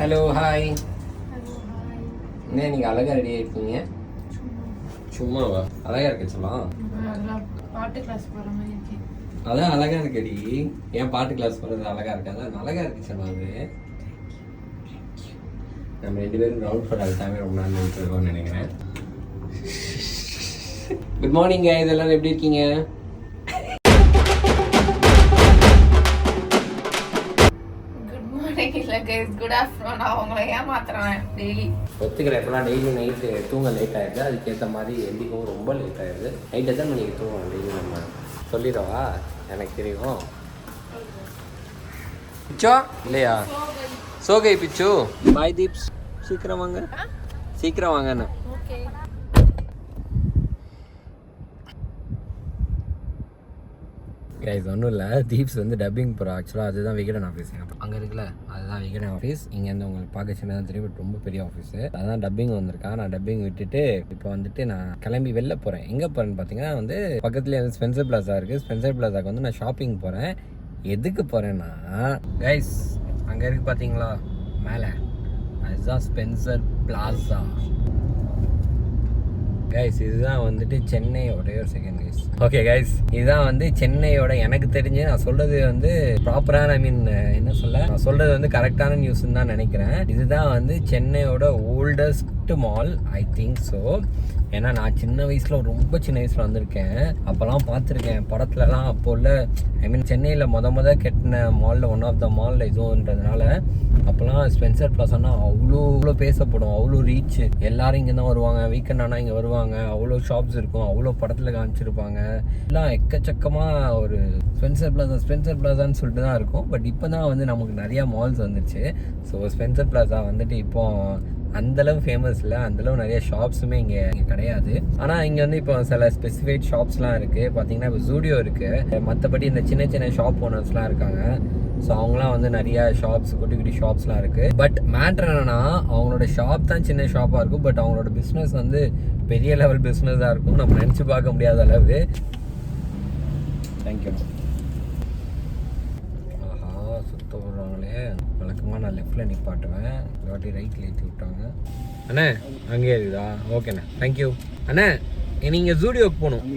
Hello hi. Hello hi. என்ன நீங்கள் அழகாக ரெடி ஆகிருக்கீங்க? சும்மாவா? அழகாக இருக்கு சொல்லலாம். அதெல்லாம் பாட்டு கிளாஸ் போகிற மாதிரி இருக்கேன். அதான் அழகாக இருக்குடி. ஏன் பாட்டு கிளாஸ் போகிறது அழகாக இருக்காது? அது அழகாக இருக்கு சொல்லாது. நம்ம 2 பேரும் ரவுண்ட் ஃபோர் அதுதாமே ரொம்ப நாள் நினைச்சிருக்கோம்னு நினைக்கிறேன். குட் மார்னிங் கைஸ், எல்லாரும் எப்படி இருக்கீங்க? குட் மார்னிங் இல்லை கைஸ், குட் ஆஃப்டர்நூன். அவங்கள ஏமாத்துறேன் டெய்லி. ஒத்துக்கிறேன். இப்போலாம் டெய்லி நைட்டு தூங்க லேட் ஆகிடுது. அதுக்கேற்ற மாதிரி எந்திக்கவும் ரொம்ப லேட் ஆகிடுது. நைட் எத்தனை மணிக்கு தூங்குவோம் டெய்லி? நம்ம சொல்லிடவா? எனக்கு தெரியும். பிச்சோ இல்லையா? சோகை பிச்சு. பாய் தீப்ஸ், சீக்கிரம் வாங்க. சீக்கிரம் வாங்கண்ணா. ஓகே. கைஸ் ஒன்றும் இல்லை, தீப்ஸ் வந்து டப்பிங் போகிறோம். ஆக்சுவலாக அதுதான் விகடன் ஆஃபீஸ். அங்கே இருக்குல்ல, அதுதான் விகடன் ஆஃபீஸ். இங்கேருந்து உங்களுக்கு பார்க்க சின்னதாக தெரியும், பட் ரொம்ப பெரிய ஆஃபீஸு. அதான் டப்பிங் வந்திருக்கான். நான் டப்பிங் விட்டுட்டு இப்போ வந்துட்டு நான் கிளம்பி வெளில போகிறேன். எங்கே போகிறேன்னு பார்த்தீங்கன்னா வந்து பக்கத்துலேயே வந்து ஸ்பென்சர் பிளாஸா இருக்குது. ஸ்பென்சர் பிளாஸாக்கு வந்து நான் ஷாப்பிங் போகிறேன். எதுக்கு போகிறேன்னா கைஸ், அங்கே இருக்குது பார்த்தீங்களா மேலே, அதுதான் ஸ்பென்சர் பிளாஸா. கைஸ் இதுதான் வந்துட்டு சென்னையோட, ஒரு செகண்ட் கைஸ். ஓகே கைஸ், இதுதான் வந்து சென்னையோட, எனக்கு தெரிஞ்சு நான் சொல்றது வந்து ப்ராப்பரான, ஐ மீன் என்ன சொல்ல, நான் சொல்றது வந்து கரெக்டான நியூஸ்ன்னு தான் நினைக்கிறேன். இதுதான் வந்து சென்னையோட oldest mall, I think so. ஏன்னா நான் சின்ன வயசில், ரொம்ப சின்ன வயசில் வந்திருக்கேன். அப்போல்லாம் பார்த்துருக்கேன் படத்துலலாம். அப்போ உள்ள, ஐ மீன் சென்னையில் முத கெட்டின மாலில் ஒன் ஆஃப் த மாலில் இதுன்றதுனால அப்போல்லாம் ஸ்பென்சர் பிளாஸானா அவ்வளோ பேசப்படும், அவ்வளோ ரீச். எல்லாரும் இங்கே தான் வருவாங்க. வீக்கெண்ட் ஆனால் இங்கே வருவாங்க. அவ்வளோ ஷாப்ஸ் இருக்கும், அவ்வளோ படத்தில் காமிச்சிருப்பாங்க. எல்லாம் எக்கச்சக்கமாக ஒரு ஸ்பென்சர் பிளாஸான்னு சொல்லிட்டு தான் இருக்கும். பட் இப்போ தான் வந்து நமக்கு நிறையா மால்ஸ் வந்துருச்சு. ஸோ ஸ்பென்சர் பிளாஸா வந்துட்டு இப்போ அந்தளவு ஃபேமஸ் இல்லை, அந்தளவு நிறைய ஷாப்ஸுமே இங்கே கிடையாது. ஆனால் இங்கே வந்து இப்போ சில ஸ்பெசிஃபைட் ஷாப்ஸ்லாம் இருக்குது. பார்த்தீங்கன்னா இப்போ ஜூடியோ இருக்குது. மற்றபடி இந்த சின்ன ஷாப் ஓனர்ஸ்லாம் இருக்காங்க. ஸோ அவங்களாம் வந்து நிறையா ஷாப்ஸ், குட்டி ஷாப்ஸ்லாம் இருக்குது. பட் மேட்ரு என்னன்னா, அவங்களோட ஷாப் தான் சின்ன ஷாப்பாக இருக்கும், பட் அவங்களோட பிஸ்னஸ் வந்து பெரிய லெவல் பிஸ்னஸாக இருக்கும். நம்ம நினச்சி பார்க்க முடியாத அளவு. தேங்க்யூ. சுத்த விடுறாங்களே. வழக்கமாக நான் லெஃப்டில் நிப்பாட்டுவேன், வாட்டி ரைட்டில் ஏற்றி விட்டாங்க. அண்ணே அங்கே இருக்குதா? ஓகேண்ணே, தேங்க்யூ. அண்ணே நீங்கள் ஜூடியோக்கு போகணும்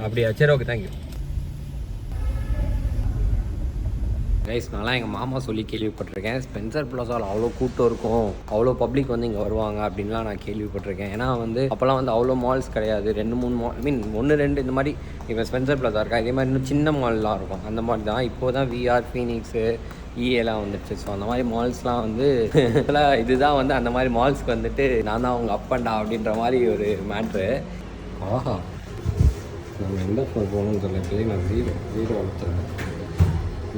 அப்படியா? சரி, ஓகே, தேங்க்யூ. கைஸ், நான்லாம் எங்கள் மாமா சொல்லி கேள்விப்பட்டிருக்கேன், ஸ்பென்சர் பிளாஸாவில் அவ்வளோ கூட்டம் இருக்கும், அவ்வளோ பப்ளிக் வந்து இங்கே வருவாங்க அப்படின்லாம் நான் கேள்விப்பட்டிருக்கேன். ஏன்னா வந்து அப்போல்லாம் வந்து அவ்வளோ மால்ஸ் கிடையாது. 2-3 மால், ஐ மீன் 1-2 இந்த மாதிரி. இப்போ ஸ்பென்சர் பிளாஸா இருக்கா, இதே மாதிரி இன்னும் சின்ன மால்லாம் இருக்கும். அந்த மாதிரி தான். இப்போ தான் விஆர், ஃபீனிக்ஸு, இஏலாம் வந்துடுச்சு. ஸோ அந்த மாதிரி மால்ஸ்லாம் வந்து இதுதான் வந்து அந்த மாதிரி மால்ஸ்க்கு வந்துட்டு நான் தான் அவங்க அப்பண்டா அப்படின்ற மாதிரி ஒரு மேட்ரு. ஆஹா, நம்ம எந்த ஃபோன் போகணும்னு சொல்லிட்டு நான் ஜீரோ வளர்த்துறேன்.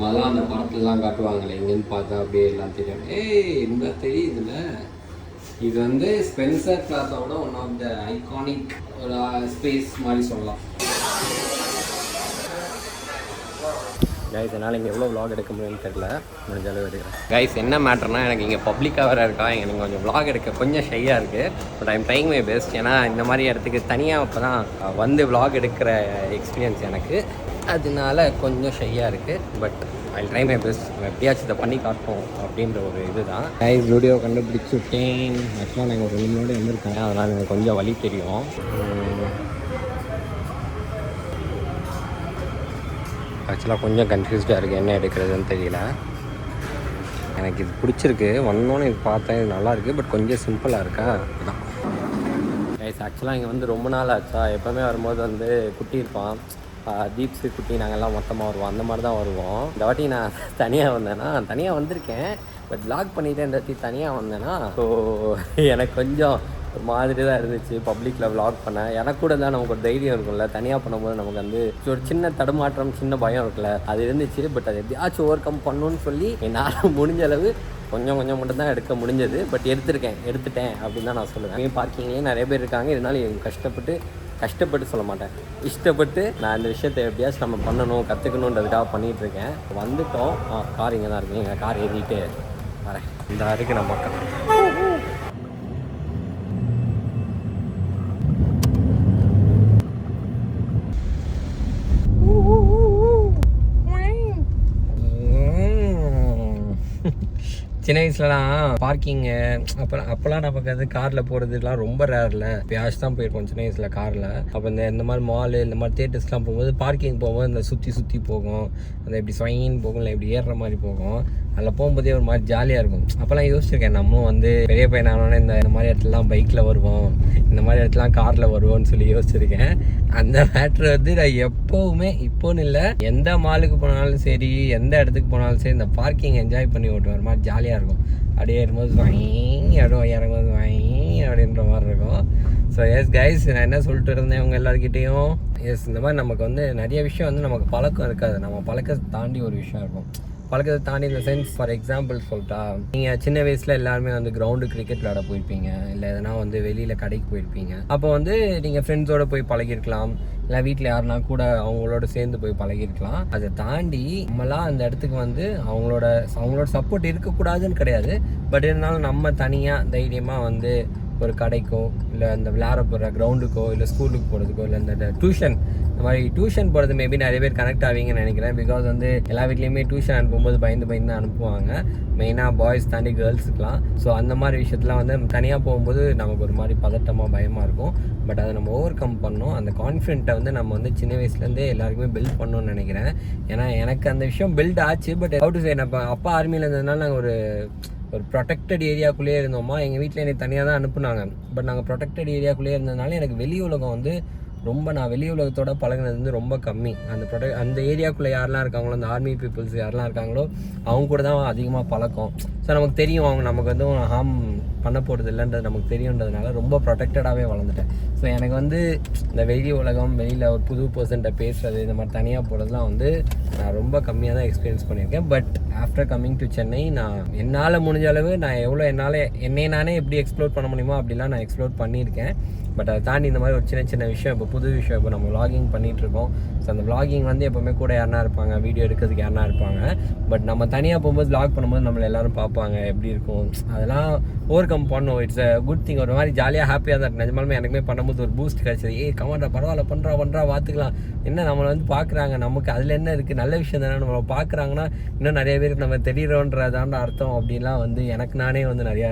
அதெல்லாம் அந்த படத்துலலாம் காட்டுவாங்களே, எங்கேன்னு பார்த்தா அப்படியே எல்லாம் தெரியும். இந்த தெரியுதுல்ல, இது வந்து ஸ்பென்சர் பிளாஸாவோட ஒன் ஆஃப் த ஐகானிக் ஒரு ஸ்பேஸ் மாதிரி சொல்லலாம். கைஸ், என்னால் இங்கே எவ்வளோ விளாக் எடுக்க முடியும்னு தெரியல, முடிஞ்ச அளவு எடுக்கிறேன். கைஸ், என்ன மேட்டர்னா, எனக்கு இங்கே பப்ளிக்காக வேறு இருக்கா, எனக்கு கொஞ்சம் விளாக் எடுக்க கொஞ்சம் ஷையாக இருக்குது. But I'm trying my best. ஏன்னா இந்த மாதிரி இடத்துக்கு தனியாக இப்போ தான் வந்து விளாக் எடுக்கிற எக்ஸ்பீரியன்ஸ் எனக்கு, அதனால கொஞ்சம் ஷையாக இருக்குது. But I try my best. எப்படியாச்சும் இதை பண்ணி காட்டும் அப்படின்ற ஒரு இது தான். கைஸ், வீடியோ கண்டுபிடிச்சி விட்டேன். ஆக்சுவலாக நாங்கள் ஒரு 2 மணி நேரம் வந்திருக்கேன், அதனால் எனக்கு கொஞ்சம் வலி தெரியும். ஆக்சுவலாக கொஞ்சம் கன்ஃபியூஸ்டாக இருக்குது, என்ன எடுக்கிறதுன்னு தெரியல. எனக்கு இது பிடிச்சிருக்கு, வந்தோன்னே இது பார்த்தேன், இது நல்லாயிருக்கு. பட் கொஞ்சம் சிம்பிளாக இருக்கா, அதுதான். கைஸ், ஆக்சுவலாக இங்கே வந்து ரொம்ப நாள் ஆச்சா. எப்போவுமே வரும்போது வந்து குட்டி இருப்பான், தீப்ஸு குட்டி, நாங்கள்லாம் மொத்தமாக வருவோம். அந்த மாதிரி தான் வருவோம். இந்த வாட்டி நான் தனியாக வந்தேன்னா, தனியாக வந்திருக்கேன், பட் வ்ளாக் பண்ணிவிட்டு இந்த வாட்டி தனியாக வந்தேன்னா, ஸோ எனக்கு கொஞ்சம் ஒரு மாதிரி தான் இருந்துச்சு பப்ளிக்கில் வ்ளாக் பண்ண. எனக்கு கூட தான் நமக்கு ஒரு தைரியம் இருக்கும்ல, தனியாக பண்ணும்போது நமக்கு வந்து ஒரு சின்ன தடுமாற்றம், சின்ன பயம் இருக்குல்ல, அது இருந்துச்சு. பட் அது எப்படியாச்சும் ஓவர் கம் பண்ணணுன்னு சொல்லி என்னால் முடிஞ்ச அளவு கொஞ்சம் மட்டும்தான் எடுக்க முடிஞ்சது. பட் எடுத்துட்டேன் அப்படின்னு தான் நான் சொல்லுவேன். பார்க்கிங்லேயே நிறைய பேர் இருக்காங்க. இதனால கஷ்டப்பட்டு சொல்ல மாட்டேன், இஷ்டப்பட்டு நான் இந்த விஷயத்தை எப்படியாச்சும் நம்ம பண்ணணும், கற்றுக்கணுன்றதுக்காக பண்ணிகிட்ருக்கேன். வந்துட்டோம். கார் இங்கே தான் இருக்குது. எங்கள் கார் ஏறிட்டு வரேன். இந்த இருக்குது நம்ம மக்கள். சின்ன வயசுலலாம் பார்க்கிங்கு அப்போல்லாம் நமக்கு அது காரில் போகிறதுலாம் ரொம்ப ரேரில் எப்பயாச்சும் தான் போயிருக்கோம் சின்ன வயசில் காரில். அப்போ இந்த மாதிரி மாலு இந்த மாதிரி தேட்டர்ஸ்லாம் போகும்போது பார்க்கிங் போகும்போது இந்த சுற்றி போகும், அந்த இப்படி ஸ்வைன்னு போகும், இல்லை இப்படி ஏறுற மாதிரி போகும். அதில் போகும்போதே ஒரு மாதிரி ஜாலியாக இருக்கும். அப்போல்லாம் யோசிச்சிருக்கேன், நம்மளும் வந்து பெரிய பையன் ஆனோடனே இந்த மாதிரி இடத்துலலாம் பைக்கில் வருவோம், இந்த மாதிரி இடத்துலாம் காரில் வருவோம்னு சொல்லி யோசிச்சிருக்கேன். அந்த மேட்ரு வந்து நான் எப்போவுமே இப்போன்னு இல்லை, எந்த மாலுக்கு போனாலும் சரி, எந்த இடத்துக்கு போனாலும் சரி, இந்த பார்க்கிங் என்ஜாய் பண்ணி ஓட்டுவேன். ஒரு மாதிரி ஜாலியாக இருக்கும். அப்படியே ஏறும்போது அப்படியே இறங்கும்போது அப்படின்ற மாதிரி இருக்கும். ஸோ எஸ் கைஸ், நான் என்ன சொல்லிட்டு இருந்தேன் உங்கள் எல்லாருக்கிட்டேயும், எஸ் இந்த மாதிரி நமக்கு வந்து நிறைய விஷயம் வந்து நமக்கு பழக்கம் இருக்காது. நம்ம பழக்கத்தை தாண்டி ஒரு விஷயம் இருக்கும். பழக்கத்தை தாண்டி இந்த சென்ஸ், ஃபார் எக்ஸாம்பிள் சொல்லிட்டா, நீங்கள் சின்ன வயசில் எல்லாருமே வந்து கிரவுண்டு கிரிக்கெட் விளாட போயிருப்பீங்க, இல்லை எதனா வந்து வெளியில் கடைக்கு போயிருப்பீங்க. அப்போ வந்து நீங்கள் ஃப்ரெண்ட்ஸோடு போய் பழகிருக்கலாம், இல்லை வீட்டில் யாருனா கூட அவங்களோட சேர்ந்து போய் பழகிருக்கலாம். அதை தாண்டி நம்மளாம் அந்த இடத்துக்கு வந்து அவங்களோட சப்போர்ட் இருக்கக்கூடாதுன்னு கிடையாது. பட் இருந்தாலும் நம்ம தனியாக தைரியமாக வந்து ஒரு கடைக்கோ, இல்லை அந்த விளையாட போகிற கிரவுண்டுக்கோ, இல்லை ஸ்கூலுக்கு போகிறதுக்கோ, இல்லை இந்த டியூஷன், இந்த மாதிரி டியூஷன் போகிறது மேபி நிறைய பேர் கனெக்ட் ஆவீங்கன்னு நினைக்கிறேன். பிகாஸ் வந்து எல்லா வீட்லேயுமே டியூஷன் அனுப்பும்போது பயந்து தான் அனுப்புவாங்க, மெயினாக பாய்ஸ் தாண்டி கேர்ள்ஸுக்கெலாம். ஸோ அந்த மாதிரி விஷயத்துலாம் வந்து தனியாக போகும்போது நமக்கு ஒரு மாதிரி பதட்டமாக பயமாக இருக்கும். பட் அதை நம்ம ஓவர் கம் பண்ணணும். அந்த கான்ஃபிடென்ட்டை வந்து நம்ம வந்து சின்ன வயசுலேருந்தே எல்லாருக்குமே பில்ட் பண்ணணும்னு நினைக்கிறேன். ஏன்னா எனக்கு அந்த விஷயம் பில்ட் ஆச்சு. பட் ஹவு டு சே, நம்ம அப்பா ஆர்மியில் இருந்ததுனால நாங்கள் ஒரு ப்ரொடெக்டட் ஏரியாக்குள்ளேயே இருந்தோமா. எங்கள் வீட்டில் என்னை தனியாக தான் அனுப்புனாங்க. பட் நாங்கள் ப்ரொடெக்டட் ஏரியாக்குள்ளேயே இருந்ததுனால எனக்கு வெளி உலகம் வந்து நான் வெளி உலகத்தோட பழகினது வந்து ரொம்ப கம்மி. அந்த ஏரியாக்குள்ளே யாரெல்லாம் இருக்காங்களோ, அந்த ஆர்மி பீப்புள்ஸ் யாரெல்லாம் இருக்காங்களோ, அவங்க கூட தான் அதிகமாக பழக்கம். ஸோ நமக்கு தெரியும் அவங்க நமக்கு வந்து ஹார்ம் பண்ண போகிறது இல்லைன்றது நமக்கு தெரியுன்றதுனால ரொம்ப ப்ரொடெக்டடாகவே வளர்ந்துட்டேன். ஸோ எனக்கு வந்து இந்த வெளி உலகம், வெளியில் ஒரு புது பர்சன்ட்ட பேசுகிறது, இந்த மாதிரி தனியாக போகிறதுலாம் வந்து நான் ரொம்ப கம்மியாக தான் எக்ஸ்பீரியன்ஸ் பண்ணியிருக்கேன். But after coming to Chennai, நான் என்னால் முடிஞ்ச அளவு நான் என்னை நானே எப்படி எக்ஸ்ப்ளோர் பண்ண முடியுமோ அப்படிலாம் நான் எக்ஸ்ப்ளோர் பண்ணியிருக்கேன். பட் அதை தாண்டி இந்த மாதிரி ஒரு சின்ன விஷயம், இப்போ புது விஷயம், இப்போ நம்ம vlogging பண்ணிகிட்ருக்கோம். ஸோ அந்த vlogging வந்து எப்போவுமே கூட யாருனா இருப்பாங்க, வீடியோ எடுக்கிறதுக்கு யாருனா இருப்பாங்க. பட் நம்ம தனியாக போகும்போது vlog பண்ணும்போது நம்மளை எல்லோரும் பார்ப்பாங்க, எப்படி இருக்கும், அதெல்லாம் ஓவர் கம் பண்ணும். It's a good thing. ஒரு மாதிரி ஜாலியாக ஹாப்பியாக தான் இருக்கும். நிஜமாலுமே எனக்குமே பண்ணும்போது ஒரு பூஸ்ட் கிடச்சிது. கமாண்டா பரவாயில்ல, பண்ணுறா பார்த்துக்கலாம், என்ன நம்மளை வந்து பார்க்குறாங்க, நமக்கு அதில் என்ன இருக்குது, நல்ல விஷயம் தானே, நம்மளை பார்க்குறாங்கன்னா இன்னும் நிறைய பேருக்கு நம்ம தெரியிறோன்றதான அர்த்தம் அப்படின்லாம் வந்து எனக்கு நானே வந்து நிறையா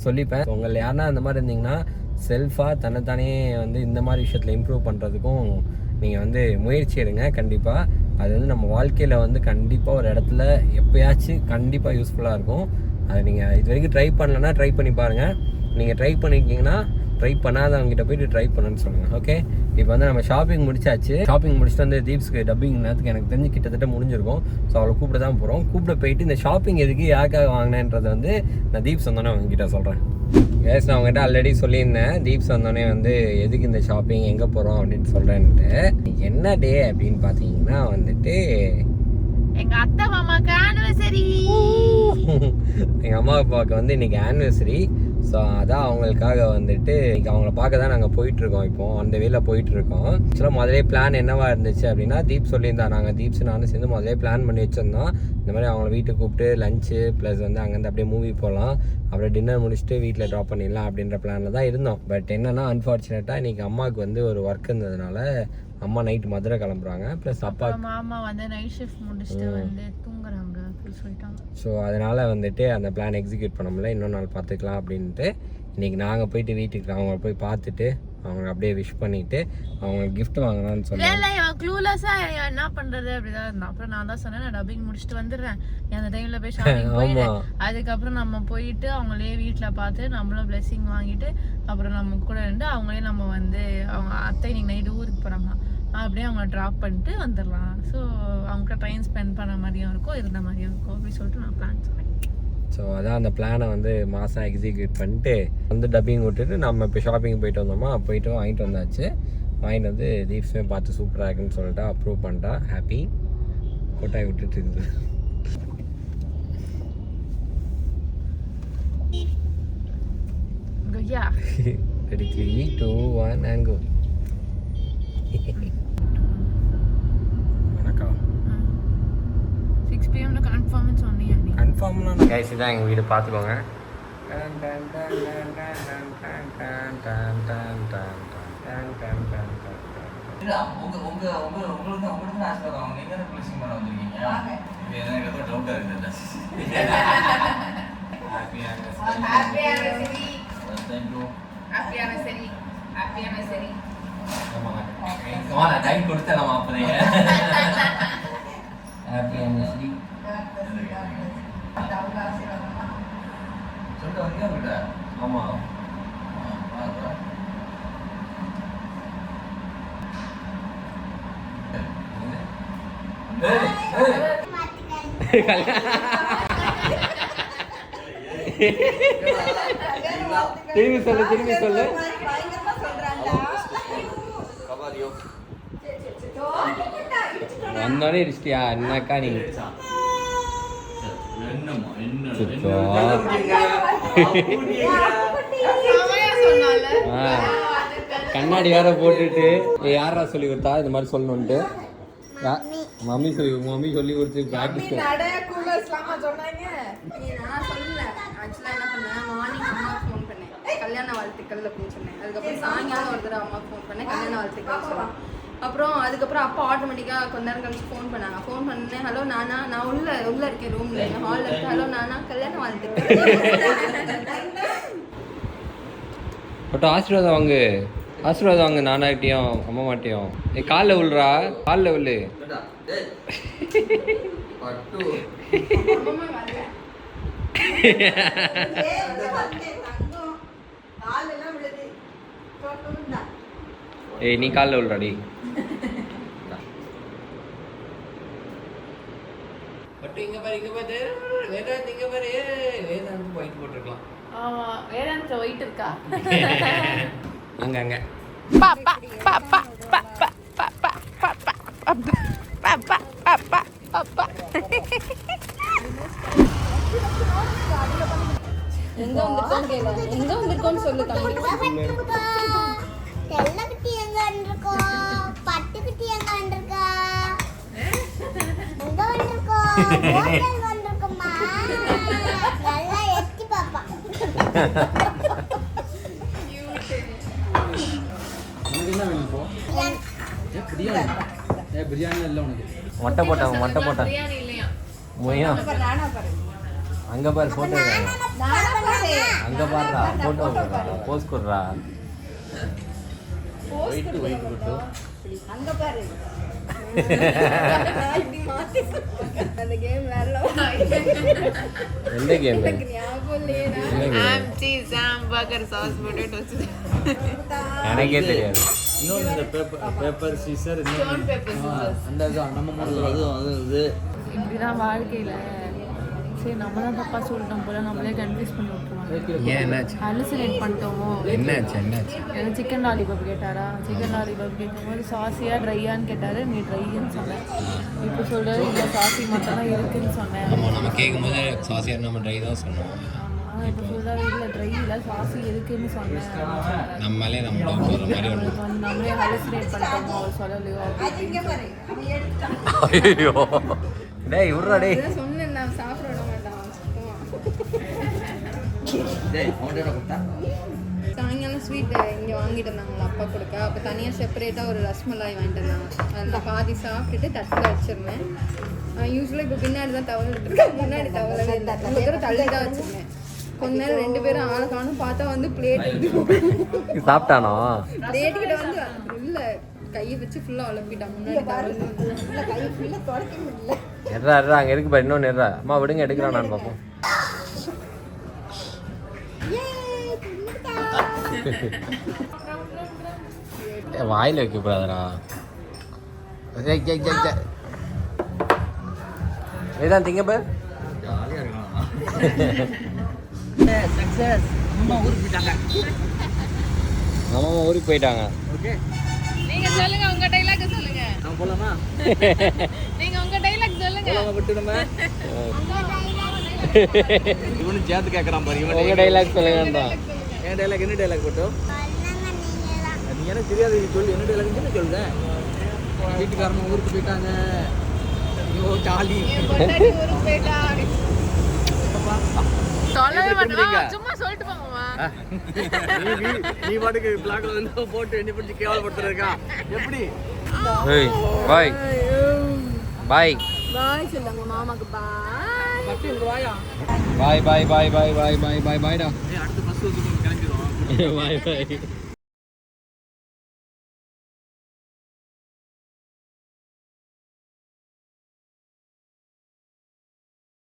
சொல்லிப்பேன். உங்களை யாருனா அந்த மாதிரி இருந்தீங்கன்னா செல்ஃபாக தன்னைத்தானே வந்து இந்த மாதிரி விஷயத்தில் இம்ப்ரூவ் பண்ணுறதுக்கும் நீங்கள் வந்து முயற்சி எடுங்க. கண்டிப்பாக அது வந்து நம்ம வாழ்க்கையில் வந்து கண்டிப்பாக ஒரு இடத்துல எப்போயாச்சும் கண்டிப்பாக யூஸ்ஃபுல்லாக இருக்கும். அதை நீங்கள் இது வரைக்கும் ட்ரை பண்ணலன்னா ட்ரை பண்ணி பாருங்கள். நீங்கள் ட்ரை பண்ணியிருக்கீங்கன்னா ட்ரை பண்ணாதவங்ககிட்ட போய்ட்டு ட்ரை பண்ணுன்னு சொல்லுங்கள். ஓகே, இப்போ வந்து நம்ம ஷாப்பிங் முடிச்சாச்சு. ஷாப்பிங் முடிச்சுட்டு வந்து தீப்ஸ்க்கு டப்பிங் நேரத்துக்கு எனக்கு தெரிஞ்சு கிட்டத்தட்ட முடிஞ்சிருக்கும். ஸோ அவளை கூப்பிட தான் போகிறோம். கூப்பிட போயிட்டு இந்த ஷாப்பிங் எதுக்கு யாருக்காக வாங்கினேன்றதை வந்து நான் தீப்ஸ் வந்தோடனே அவங்ககிட்ட சொல்கிறேன். கேஸ், நான் அவங்ககிட்ட ஆல்ரெடி சொல்லியிருந்தேன், தீப்ஸ் வந்தோடனே வந்து எதுக்கு இந்த ஷாப்பிங், எங்கே போகிறோம் அப்படின்னு சொல்கிறேன்ட்டு. என்ன டே அப்படின்னு பார்த்தீங்கன்னா வந்துட்டு எங்கள் அத்தை மாமாக்கு ஆனிவர்சரி. எங்கள் அம்மா அப்பாவுக்கு வந்து இன்றைக்கி ஆனிவர்சரி. ஸோ அதான் அவங்களுக்காக வந்துட்டு இன்றைக்கி அவங்கள பார்க்க தான் நாங்கள் போயிட்டுருக்கோம். இப்போது அந்த வேலை போயிட்டுருக்கோம். ஆக்சுவலாக முதலே பிளான் என்னவா இருந்துச்சு அப்படின்னா, தீப் சொல்லியிருந்தா, நாங்கள் தீப்ஸ் நானும் சேர்ந்து முதலே பிளான் பண்ணி வச்சுருந்தோம். இந்த மாதிரி அவங்கள வீட்டுக்கு கூப்பிட்டு லஞ்சு ப்ளஸ் வந்து அங்கேருந்து அப்படியே மூவி போகலாம், அப்புறம் டின்னர் முடிச்சுட்டு வீட்டில் ட்ராப் பண்ணிடலாம் அப்படின்ற பிளானில் தான் இருந்தோம். பட் என்னென்னா அன்ஃபார்ச்சுனேட்டாக இன்றைக்கி அம்மாவுக்கு வந்து ஒரு ஒர்க் இருந்ததுனால அம்மா நைட் மதுரை கிளம்புறாங்க. ப்ளஸ் அப்பா மாமா வந்து நைட் ஷிஃப்ட் முடிச்சுட்டு வந்து தூங்குறாங்க அப்படின்னு சொல்லிட்டாங்க. ஸோ அதனால் வந்துட்டு அந்த பிளான் எக்ஸிக்யூட் பண்ண முடியல. இன்னொரு நாள் பார்த்துக்கலாம் அப்படின்ட்டு இன்றைக்கி நாங்கள் போயிட்டு வீட்டுக்கு அவங்கள போய் பார்த்துட்டு அவங்க அப்படியே விஷ் பண்ணிவிட்டு அவங்களுக்கு கிஃப்ட் வாங்கலாம்னு சொன்னாங்க. க்ளூலெஸ்ஸாக என்ன பண்ணுறது அப்படிதான் இருந்தான். அப்புறம் நான் தான் சொன்னேன், நான் டப்பிங் முடிச்சுட்டு வந்துடுறேன், அந்த டைமில் போய் ஷாப்பிங் போயிட்டு அதுக்கப்புறம் நம்ம போயிட்டு அவங்களே வீட்டில் பார்த்து நம்மளும் பிளெஸிங் வாங்கிட்டு அப்புறம் நம்ம கூட இருந்து அவங்களே நம்ம வந்து அவங்க அத்தை இன்னைக்கு நைட்டு ஊருக்கு போகிறாங்க, அப்படியே அவங்க ட்ராப் பண்ணிட்டு வந்துடலாம். ஸோ அவங்க டைம் ஸ்பெண்ட் பண்ண மாதிரியும் இருக்கும், இருந்த மாதிரியும் இருக்கும் அப்படின்னு சொல்லிட்டு நான் பிளான் சொன்னேன். ஸோ அதான் அந்த பிளானை வந்து மாதம் எக்ஸிக்யூட் பண்ணிட்டு வந்து டப்பிங் விட்டுட்டு நம்ம இப்போ ஷாப்பிங் போயிட்டு வந்தோமா, போயிட்டு வாங்கிட்டு வந்தாச்சு. வாங்கிட்டு வந்து தீப்ஸுமே பார்த்து சூப்பராக இருக்குன்னு சொல்லிட்டா, அப்ரூவ் பண்ணிட்டா, ஹாப்பி கொட்டாய் விட்டுட்டு இருக்குது. Ready 3, 2, 1 and go. வணக்கம். 6 PM கன்ஃபார்ம்னு சொன்னீங்க. கன்ஃபார்ம்லாம் கைஸ் இதான் எங்கள் வீடு, பார்த்துக்கோங்க. Happy anniversary thank you. Happy anniversary happy anniversary ஆமா நான் டைம் கொடுத்தேன் அப்போதைய ஹாப்பி ஆனிவர்சரி சொல்லிட்டு வந்தியா உங்கள்கிட்ட? ஆமா திரும்பி சொல்லு வந்தோடனே இடிச்சிட்டியா என்னக்கா நீ என்னம்மா என்ன சுத்தோ. கண்ணாடி வேற போட்டுட்டு யாரா சொல்லி கொடுத்தா இந்த மாதிரி சொல்லணும்ட்டு மம்மி சொல்லி கொடுத்து ப்ராக்டிஸ் நான் சொல்லல. ஆக்சுவலா என்ன பண்ணேன், மார்னிங் அம்மாவுக்கு ஃபோன் பண்ணேன், கல்யாண வாழ்த்துக்கள் அப்படின்னு சொன்னேன். அதுக்கப்புறம் சாயங்காலம் ஒரு தடவை அம்மாவுக்கு ஃபோன் பண்ணேன், கல்யாண வாழ்த்துக்கள் சொன்னேன். அப்புறம் அதுக்கப்புறம் அப்பா ஆட்டோமேட்டிக்காக கொஞ்ச நேரம் கழிச்சு ஃபோன் பண்ணாங்க. ஃபோன் பண்ணேன், ஹலோ நானா, நான் உள்ள இருக்கேன் ரூம்ல, ஹாலில் இருக்கேன், ஹலோ நானா, கல்யாண வாழ்த்துக்கள். பட் ஆசீர்வாதம் வாங்க நானாட்டியும் அம்மா மாட்டியும் காலில் விழுறா காலில் விழு அம்மா வரல. ஏய் நீ காலில் விழுறாடி பட்டு இங்க பாரு வேதாந்த் இங்க பாரு வேதாந்த் ஒயிட் போட்டிருக்கலாம் ஆமா வேதாந்த ஒயிட் இருக்கா அங்க பாப்பா பாப்பா பாப்பா பாப்பா பாப்பா பாப்பா பாப்பா பாப்பா எங்க வந்திருக்கோம் கேளு, எங்க வந்திருக்கோம்னு சொல்லு தம்பி. தெல்லக்குட்டி எங்க வந்திருக்கோம், பட்டுக்குட்டி எங்க வந்திருக்கா, எங்க வந்திருக்கோம், ஹோட்டல் வந்திருக்கோம்மா, நல்லா எத்தி பாப்பா. மொட்டை போட்டான் பிரியாணி இல்லையா மொய்யா நானா பாரு, அங்க பாரு போட்டோ நானா பாரு. அங்க பாருடா போட்டோ போஸ் கொடுறா ஒயிட் போட்டு அங்க பாரு. இப்படி மாத்தி அந்த கேம் விளையாடலாம். எந்த கேம் எனக்கு ஞாபகம் இல்லையே. ham cheese hamburger sauce potatoes எனக்கே தெரியாது இன்னொன்று இந்த paper Caesar stone pepper scissors அந்த இதுதான் நம்ம மூணு அது இது இப்படிதான் வாழ்க்கையில சரி நம்ம தான் தப்பா சொல்லிட்டோம் போல நம்மளே கன்ஃபியூஸ் பண்ணி விட்டுருவாங்க ஏன் என்னாச்சு ஹலுசினேட் பண்ணிட்டோமோ என்னாச்சு எனக்கு சிக்கன் லாலிபாப் கேட்டாரா சிக்கன் லாலிபாப் கேட்கும்போது சாஸியா ட்ரையான்னு கேட்டாரு நீ ட்ரைன்னு சொன்னேன் இப்போ சொல்றது இல்லை சாசி மட்டும் தான் இருக்குன்னு சொன்னேன் ஆமாம் நம்ம கேட்கும்போது சாசியாக நம்ம ட்ரை தான் சொன்னோம் ஆமாம் இப்போ சொல்றாரு இல்லை ட்ரை இல்லை சாசி இருக்குன்னு சொன்னேன் நம்மளே நம்ம டவுட் வர மாதிரி ஒன்று அவளுக்கு வந்து நம்மளே ஹலுசினேட் பண்ணிட்டோமோ அவர் சொல்லலையோ இங்க பாரு, அவன் எடுத்தான். ஐயோ டேய் விட்றா டேய் அதான் சொன்னேன், நான் சாப்பிட விட மாட்டான் சுத்தமா. சாயங்காலம் ஸ்வீட் இங்கே வாங்கிட்டு இருந்தாங்களா அப்பா கொடுக்க. அப்போ தனியாக செப்பரேட்டாக ஒரு ரஸ்மலாய் வாங்கிட்டு இருந்தாங்க. அதில் பாதி சாப்பிட்டுட்டு தட்டில் வச்சிருந்தேன். யூஸ்வலாக இப்போ பின்னாடி தான் தவறு எடுத்துருக்கேன், முன்னாடி தவறவே இல்லை. ஒரு தடவை தள்ளி தான் வச்சிருந்தேன். கொஞ்ச நேரம் ரெண்டு பேரும் ஆளை காணும் பார்த்தா வந்து பிளேட் சாப்பிட்டானோ பிளேட்டுக்கிட்ட வந்து இல்லை கையை வச்சு ஃபுல்லாக உழப்பிட்டான். முன்னாடி தவறு கை ஃபுல்லாக தொடக்க முடியல. எட்ரா அங்கே இருக்கு பாரு இன்னொன்று எட்ரா அம்மா விடுங்க எடுக்கிறான் நான் பார்ப்போம் வாயில் வைக்க கூடாதுடா வேதான் திங்க பார் ஜாலியாக இருக்கலாம். சக்ஸஸ் அம்மா ஊருக்கு போயிட்டாங்க. அம்மா ஊருக்கு போயிட்டாங்க ஓகே நீங்க சொல்லுங்க உங்க டைலாக் சொல்லுங்க நம்ம போகலாமா? நீங்க உங்க டைலாக் சொல்லுங்க போகலாமா விட்டு நம்ம இவனு சேர்த்து கேட்குறான் பாரு இவன் உங்கள் டைலாக் சொல்லுங்கன்றான் என் டைலாக் என்ன டைலாக் போட்டு நீ எனக்கு தெரியாது நீ சொல்லு என்ன டைலாக் என்ன சொல்லுதேன் வீட்டுக்காரங்க ஊருக்கு போயிட்டாங்க ஐயோ ஜாலி என் பொண்டாட்டி ஊருக்கு போயிட்டா சொல்லவே மாட்டேன் சும்மா சொல்லிட்டு போங்கம்மா நீ பாட்டுக்கு பிளாக்ல வந்து போட்டு என்ன பிடிச்சி கேவலப்படுத்துறதுக்கா எப்படி ஏய் பாய் பாய் பாய் சொல்லுங்க மாமாக்கு பாய். பாய் பாய் பாய் பாய் பாய் பாய் பாய் பாய்டா. அடுத்து பஸ் வந்து கிளம்பிடுவோம். பாய் பாய்.